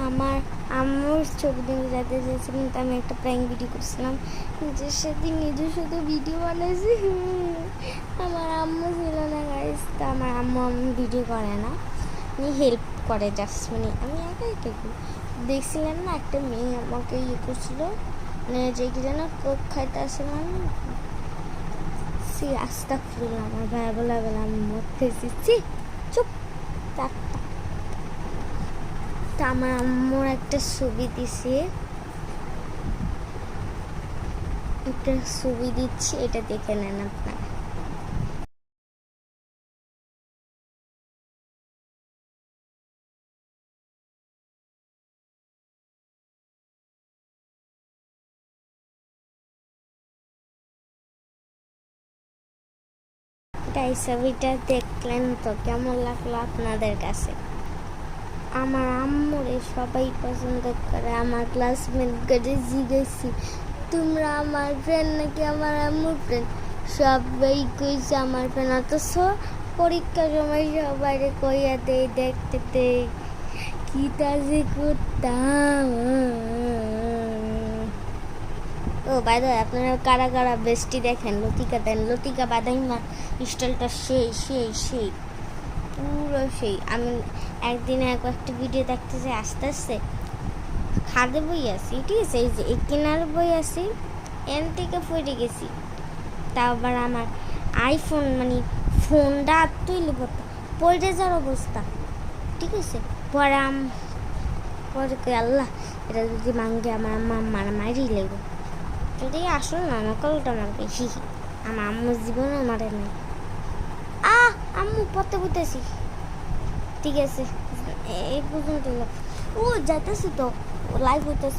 আমার আম্মুর ছবি দিন যাতে চেয়েছিলাম, তো আমি একটা প্র্যাঙ্ক ভিডিও করছিলাম, নিজের সাথে নিজের সাথে ভিডিও বানাইছি। আমার আম্মু ছিল না গাইস, তো আমার আম্মু ভিডিও করে না, উনি হেল্প করে জাস্ট, মানে আমি একা একা করি। দেখছিলেন না একটা মেয়ে আমাকে ইয়ে করছিল, মানে যে কি যেন কোক খাইতে আসলাম, সে আস্তা ফুল আমার ভাই বলা বলে আমি মরতেছি, চুপ থাক। তা আমার আম্মুর একটা ছবি দিছে, একটা ছবি দিচ্ছি, এটা দেখে নেন আপনারা। তাই ছবিটা দেখলেন তো কেমন লাগলো আপনাদের কাছে? আমার আম্মুরে সবাই পছন্দ করে, আমার ক্লাসমেট করে জিজ্ঞেসি তোমরা আমার ফ্রেন্ড নাকি আমার আম্মুর ফ্রেন্ড, সবাই কইছে আমার ফ্রেন্ড, অথচ পরীক্ষার সময় সবাই কইয়া দেই দেখতে দেই কি তাজে করতাম। ও বাই দ্য ওয়ে, আপনারা কারা কারা বেস্টি দেখেন, লতিকা দেন, লতিকা বাদাইমা স্টাইলটা সেই সেই সেই পুরো সেই। আমি একদিনে একটা ভিডিও দেখতেছি, আস্তে আস্তে খাদে বই আছি, ঠিক আছে, এই যে এই কেনার বই আছি, এন থেকে পড়ে গেছি। তা আবার আমার আইফোন মানে ফোনটা তুইলে পড়ে যাওয়ার অবস্থা, ঠিক আছে। পরে পরে কই আল্লাহ, এটা যদি মাঙ্গে আমার আম্মা মারামারি লেগে, যদি আসলে না নকলটা মারবে, হি হি। আমার আম্মুর জীবনে মারে নাই। আম্মু পড়তে বলতেছি, ঠিক আছে এই পর্যন্ত। ও যাইতেছি তো, লাইভ হইতেছে।